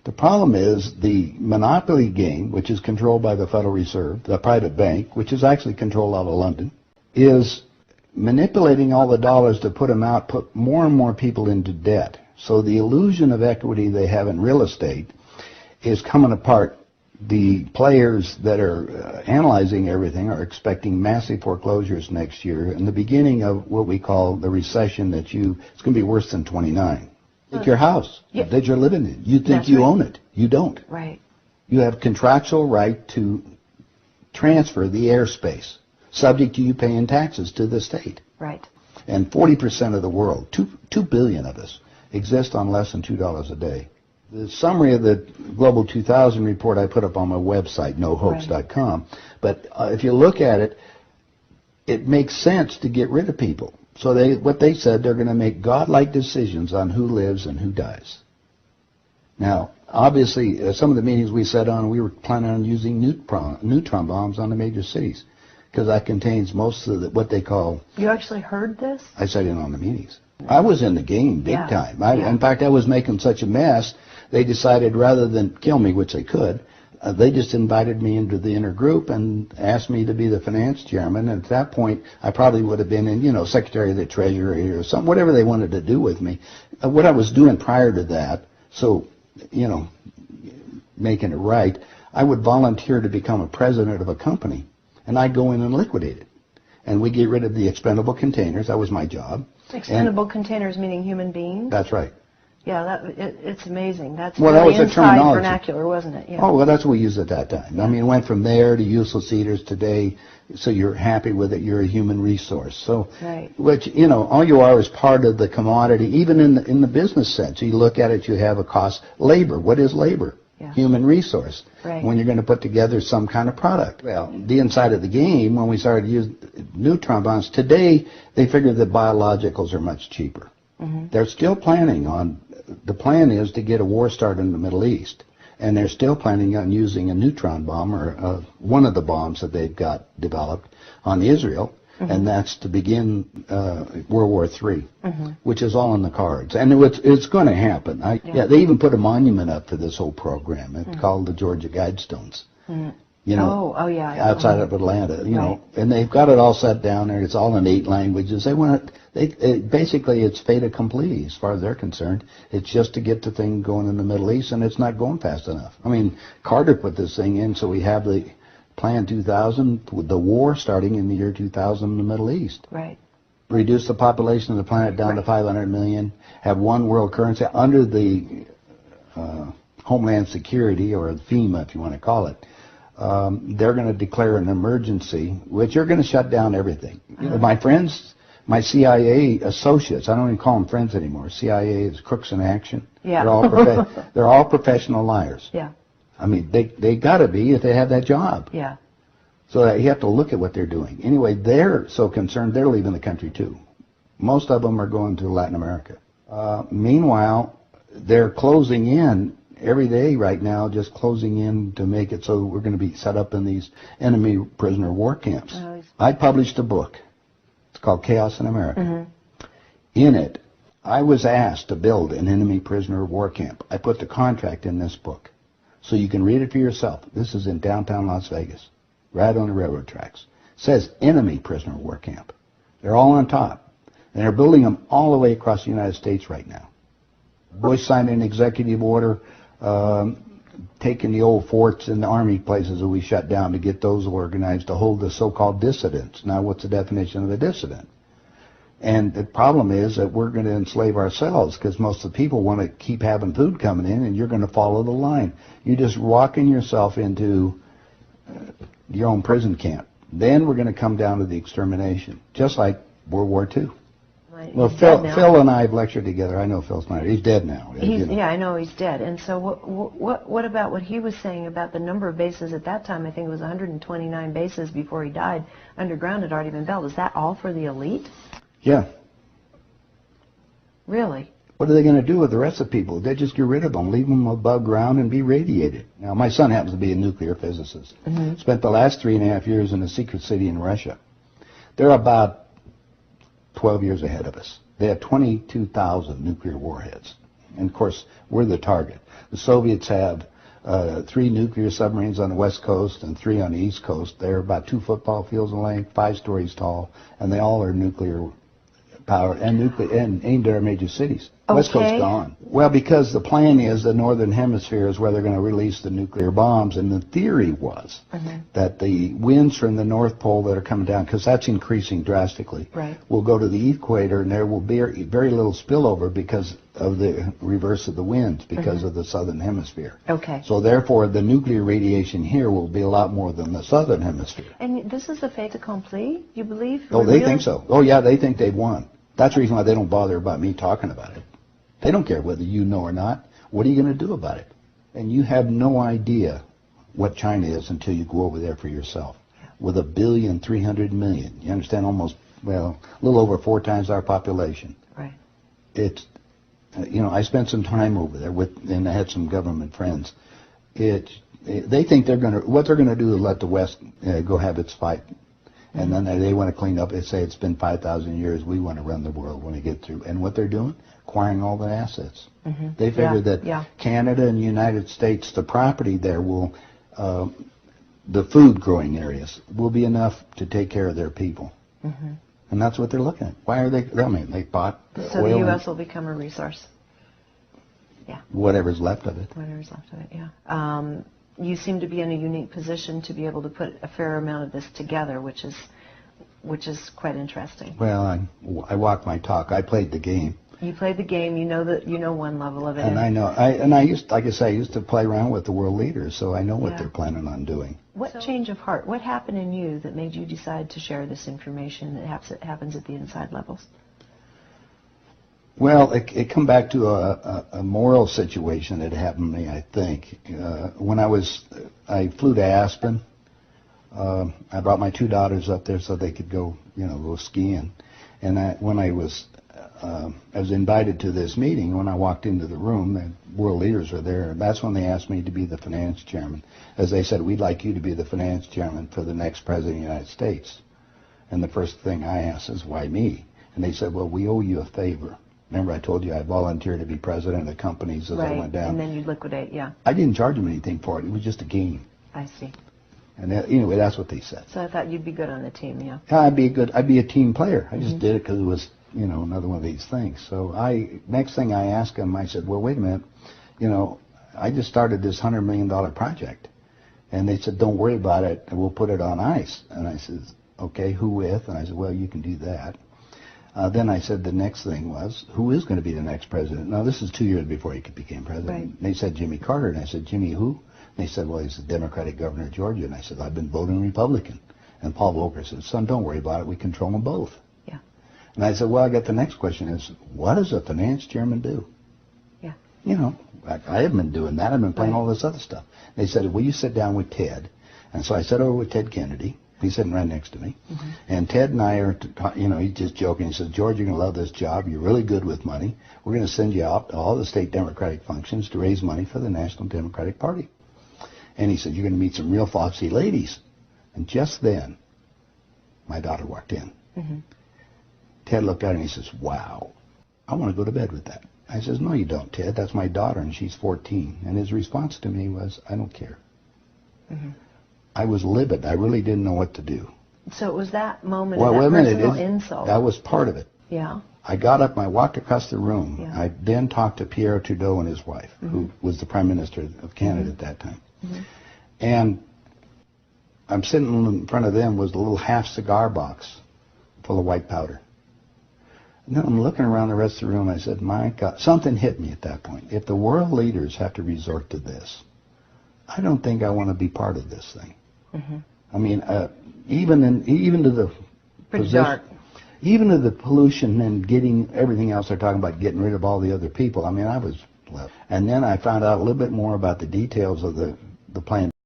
The problem is the monopoly game, which is controlled by the Federal Reserve, the private bank, which is actually controlled out of London, is manipulating all the dollars to put them out, put more and more people into debt. So the illusion of equity they have in real estate is coming apart. The players that are analyzing everything are expecting massive foreclosures next year and the beginning of what we call the recession it's going to be worse than 29. It's your house that you're living in. You think you own it. You don't. Right. You have contractual right to transfer the airspace, subject to you paying taxes to the state. Right. And 40% of the world, 2 billion of us, exist on less than $2 a day. The summary of the Global 2000 report I put up on my website, nohoax.com. But if you look at it, it makes sense to get rid of people. So what they said, they're going to make godlike decisions on who lives and who dies. Now, obviously, some of the meetings we sat on, we were planning on using neutron bombs on the major cities because that contains most of what they call... You actually heard this? I sat in on the meetings. I was in the game big time. In fact, I was making such a mess, they decided rather than kill me, which they could, they just invited me into the inner group and asked me to be the finance chairman. And at that point, I probably would have been in, Secretary of the Treasury or something, whatever they wanted to do with me. What I was doing prior to that, so, making it right, I would volunteer to become a president of a company, and I'd go in and liquidate it. And we get rid of the expendable containers. That was my job. Expendable containers meaning human beings? That's right. Yeah, it's amazing. That's well, really that was inside vernacular, wasn't it? Yeah. Oh, well, that's what we used at that time. Yeah. I mean, it went from there to useless eaters today, so you're happy with it, you're a human resource. So, which, all you are is part of the commodity, even in the business sense. You look at it, you have a cost. Labor, what is labor? Yeah. Human resource. Right. When you're going to put together some kind of product. Well, the inside of the game, when we started using neutron bombs, today they figure that biologicals are much cheaper. Mm-hmm. They're still planning on, the plan is to get a war started in the Middle East. And they're still planning on using a neutron bomb, or one of the bombs that they've got developed on Israel. Mm-hmm. And that's to begin World War III, which is all in the cards. And it's going to happen. They even put a monument up to this whole program. It's called the Georgia Guidestones. Outside of Atlanta, and they've got it all set down there. It's all in 8 languages. Basically, it's fait accompli as far as they're concerned. It's just to get the thing going in the Middle East, and it's not going fast enough. I mean, Carter put this thing in, so we have the Plan 2000, with the war starting in the year 2000 in the Middle East. Right. Reduce the population of the planet down to 500 million, have one world currency under the Homeland Security, or FEMA if you want to call it. They're going to declare an emergency, which are going to shut down everything. My friends, my CIA associates, I don't even call them friends anymore. CIA is crooks in action. Yeah. They're all professional liars. Yeah. I mean, they got to be if they have that job. Yeah. So you have to look at what they're doing. Anyway, they're so concerned they're leaving the country too. Most of them are going to Latin America. Meanwhile, they're closing in every day right now, just closing in to make it so we're going to be set up in these enemy prisoner war camps. I published a book. It's called Chaos in America. Mm-hmm. In it, I was asked to build an enemy prisoner war camp. I put the contract in this book. So you can read it for yourself. This is in downtown Las Vegas, right on the railroad tracks. It says enemy prisoner war camp. They're all on top. And they're building them all the way across the United States right now. Bush signed an executive order taking the old forts and the army places that we shut down to get those organized to hold the so-called dissidents. Now, what's the definition of a dissident? And the problem is that we're going to enslave ourselves because most of the people want to keep having food coming in, and you're going to follow the line. You're just walking yourself into your own prison camp. Then we're going to come down to the extermination, just like World War II. Right. Well, Phil and I have lectured together. I know Phil Snyder. He's dead now. Yeah, I know he's dead. And so what about what he was saying about the number of bases at that time? I think it was 129 bases before he died. Underground had already been built. Is that all for the elite? Yeah. Really? What are they going to do with the rest of the people? They just get rid of them, leave them above ground and be radiated. Now, my son happens to be a nuclear physicist. Mm-hmm. Spent the last 3.5 years in a secret city in Russia. They're about 12 years ahead of us. They have 22,000 nuclear warheads. And of course, we're the target. The Soviets have 3 nuclear submarines on the west coast and 3 on the east coast. They're about 2 football fields in length, 5 stories tall, and they all are nuclear powered and aimed at our major cities. West Coast gone. Well, because the plan is the northern hemisphere is where they're going to release the nuclear bombs, and the theory was that the winds from the North Pole that are coming down, because that's increasing drastically, will go to the equator, and there will be very little spillover because of the reverse of the winds, because of the southern hemisphere. Okay. So therefore, the nuclear radiation here will be a lot more than the southern hemisphere. And this is a fait accompli, you believe? Oh, they think so. Oh, yeah, they think they've won. That's the reason why they don't bother about me talking about it. They don't care whether you know or not. What are you going to do about it? And you have no idea what China is until you go over there for yourself. With 1,300,000,000, you understand, almost, well, a little over 4 times our population. Right. It's, you know, I spent some time over there and I had some government friends. They think what they're going to do is let the West go have its fight. And then they want to clean up. They say it's been 5,000 years. We want to run the world when we get through. And what they're doing? Acquiring all the assets. They figure that Canada and the United States, the property there will, the food growing areas will be enough to take care of their people. And that's what they're looking at. Why are they? I mean, they bought so oil. The U.S. will become a resource. Yeah. Whatever's left of it. Whatever's left of it. Yeah. You seem to be in a unique position to be able to put a fair amount of this together, which is quite interesting. Well, I walk my talk. I played the game. You played the game. You know one level of it. And I know. I used, like I say, I used to play around with the world leaders, so I know what they're planning on doing. What change of heart? What happened in you that made you decide to share this information that happens at the inside levels? Well, it come back to a moral situation that happened to me, I think. When I flew to Aspen. I brought my 2 daughters up there so they could go skiing. And when I was invited to this meeting. When I walked into the room, the world leaders were there. And that's when they asked me to be the finance chairman. As they said, we'd like you to be the finance chairman for the next president of the United States. And the first thing I asked is, why me? And they said, well, we owe you a favor. Remember, I told you I volunteered to be president of the companies as I went down. And then you liquidate, yeah. I didn't charge them anything for it. It was just a game. I see. And anyway, that's what they said. So I thought you'd be good on the team, yeah. I'd be a team player. I just did it because it was, another one of these things. So next thing I asked them, I said, well, wait a minute. I just started this $100 million project. And they said, don't worry about it. We'll put it on ice. And I said, okay, who with? And I said, well, you can do that. Then I said the next thing was, who is going to be the next president? Now, this is 2 years before he became president. Right. They said Jimmy Carter. And I said, Jimmy who? And they said, well, he's the Democratic governor of Georgia. And I said, I've been voting Republican. And Paul Volcker said, son, don't worry about it. We control them both. Yeah. And I said, well, I got the next question is, what does a finance chairman do? Yeah. I haven't been doing that. I've been playing all this other stuff. They said, will you sit down with Ted? And so I sat over with Ted Kennedy. He's sitting right next to me. And Ted and I are, he's just joking. He says, George, you're going to love this job. You're really good with money. We're going to send you out to all the state Democratic functions to raise money for the National Democratic Party. And he said, you're going to meet some real foxy ladies. And just then, my daughter walked in. Ted looked at her and he says, wow, I want to go to bed with that. I says, no, you don't, Ted. That's my daughter, and she's 14. And his response to me was, I don't care. I was livid. I really didn't know what to do. So it was that moment Well, of that wait a minute. personal insult. That was part of it. Yeah. I got up and I walked across the room. Yeah. I then talked to Pierre Trudeau and his wife, who was the Prime Minister of Canada at that time. And I'm sitting in front of them was a little half cigar box full of white powder. And then I'm looking around the rest of the room. I said, my God, something hit me at that point. If the world leaders have to resort to this, I don't think I want to be part of this thing. I mean, even to the dark. Even to the pollution and getting everything else they're talking about, getting rid of all the other people. I mean, I was left. And then I found out a little bit more about the details of the plan.